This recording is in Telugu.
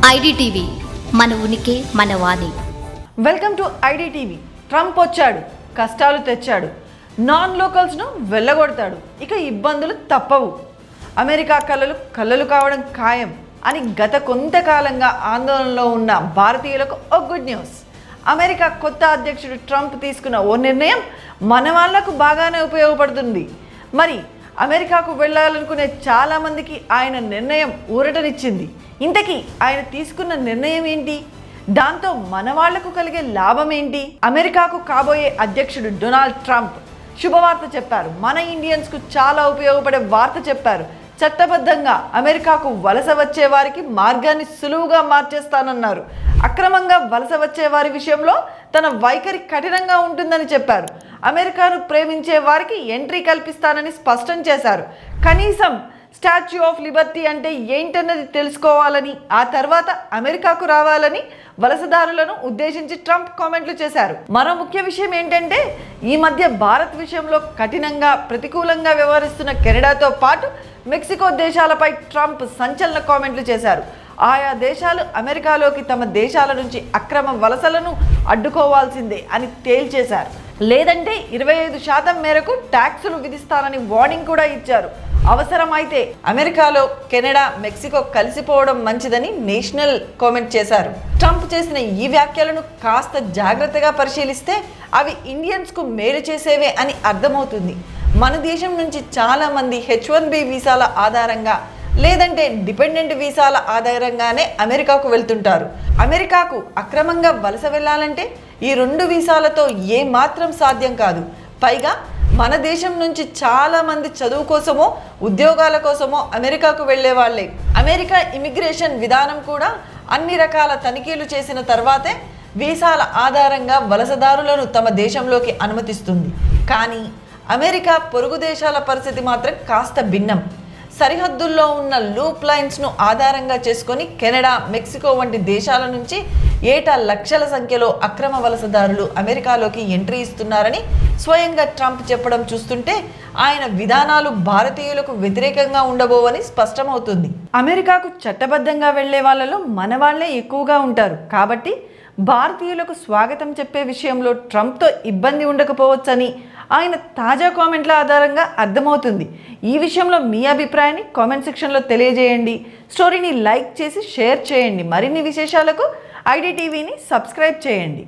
ఐడిటీవీ మన ఉనికి మన వాణి. Welcome to IDTV. ట్రంప్ వచ్చాడు, కష్టాలు తెచ్చాడు, నాన్ లోకల్స్ను వెళ్ళగొడతాడు, ఇక ఇబ్బందులు తప్పవు, అమెరికా కళ్ళలు కావడం ఖాయం అని గత కొంతకాలంగా ఆందోళనలో ఉన్న భారతీయులకు ఓ గుడ్ న్యూస్. అమెరికా కొత్త అధ్యక్షుడు ట్రంప్ తీసుకున్న ఓ నిర్ణయం మన వాళ్లకు బాగానే ఉపయోగపడుతుంది. మరి అమెరికాకు వెళ్ళాలనుకునే చాలామందికి ఆయన నిర్ణయం ఊరటనిచ్చింది. ఇంతకీ ఆయన తీసుకున్న నిర్ణయం ఏంటి? దాంతో మన వాళ్లకు కలిగే లాభం ఏంటి? అమెరికాకు కాబోయే అధ్యక్షుడు డొనాల్డ్ ట్రంప్ శుభవార్త చెప్పారు. మన ఇండియన్స్కు చాలా ఉపయోగపడే వార్త చెప్పారు. చట్టబద్ధంగా అమెరికాకు వలస వచ్చే వారికి మార్గాన్ని సులువుగా మార్చేస్తానన్నారు. అక్రమంగా వలస వచ్చే వారి విషయంలో తన వైఖరి కఠినంగా ఉంటుందని చెప్పారు. అమెరికాను ప్రేమించే వారికి ఎంట్రీ కల్పిస్తానని స్పష్టం చేశారు. కనీసం స్టాచ్యూ ఆఫ్ లిబర్టీ అంటే ఏంటన్నది తెలుసుకోవాలని, ఆ తర్వాత అమెరికాకు రావాలని వలసదారులను ఉద్దేశించి ట్రంప్ కామెంట్లు చేశారు. మరో ముఖ్య విషయం ఏంటంటే, ఈ మధ్య భారత్ విషయంలో కఠినంగా ప్రతికూలంగా వ్యవహరిస్తున్న కెనడాతో పాటు మెక్సికో దేశాలపై ట్రంప్ సంచలన కామెంట్లు చేశారు. ఆయా దేశాలు అమెరికాలోకి తమ దేశాల నుంచి అక్రమ వలసలను అడ్డుకోవాల్సిందే అని తేల్చేశారు. లేదంటే 25% మేరకు ట్యాక్సులు విధిస్తానని వార్నింగ్ కూడా ఇచ్చారు. అవసరమైతే అమెరికాలో కెనడా, మెక్సికో కలిసిపోవడం మంచిదని నేషనల్ కామెంట్ చేశారు. ట్రంప్ చేసిన ఈ వ్యాఖ్యలను కాస్త జాగ్రత్తగా పరిశీలిస్తే అవి ఇండియన్స్కు మేలు చేసేవే అని అర్థమవుతుంది. మన దేశం నుంచి చాలామంది H1B వీసాల ఆధారంగా లేదంటే డిపెండెంట్ వీసాల ఆధారంగానే అమెరికాకు వెళ్తుంటారు. అమెరికాకు అక్రమంగా వలస వెళ్ళాలంటే ఈ 2 వీసాలతో ఏమాత్రం సాధ్యం కాదు. పైగా మన దేశం నుంచి చాలామంది చదువు కోసమో ఉద్యోగాల కోసమో అమెరికాకు వెళ్ళే వాళ్ళే. అమెరికా ఇమిగ్రేషన్ విధానం కూడా అన్ని రకాల తనిఖీలు చేసిన తర్వాతే వీసాల ఆధారంగా వలసదారులను తమ దేశంలోకి అనుమతిస్తుంది. కానీ అమెరికా పొరుగు దేశాల పరిస్థితి మాత్రం కాస్త భిన్నం. సరిహద్దుల్లో ఉన్న లూప్ లైన్స్ను ఆధారంగా చేసుకొని కెనడా, మెక్సికో వంటి దేశాల నుంచి ఏటా లక్షల సంఖ్యలో అక్రమ వలసదారులు అమెరికాలోకి ఎంట్రీ ఇస్తున్నారని స్వయంగా ట్రంప్ చెప్పడం చూస్తుంటే ఆయన విధానాలు భారతీయులకు వ్యతిరేకంగా ఉండబోవని స్పష్టమవుతుంది. అమెరికాకు చట్టబద్ధంగా వెళ్లే వాళ్ళలో మన వాళ్లే ఎక్కువగా ఉంటారు. కాబట్టి భారతీయులకు స్వాగతం చెప్పే విషయంలో ట్రంప్తో ఇబ్బంది ఉండకపోవచ్చని ఆయన తాజా కామెంట్ల ఆధారంగా అర్థమవుతుంది. ఈ విషయంలో మీ అభిప్రాయాన్ని కామెంట్ సెక్షన్లో తెలియజేయండి. స్టోరీని లైక్ చేసి షేర్ చేయండి. మరిన్ని విశేషాలకు ఐడిటీవీని సబ్స్క్రైబ్ చేయండి.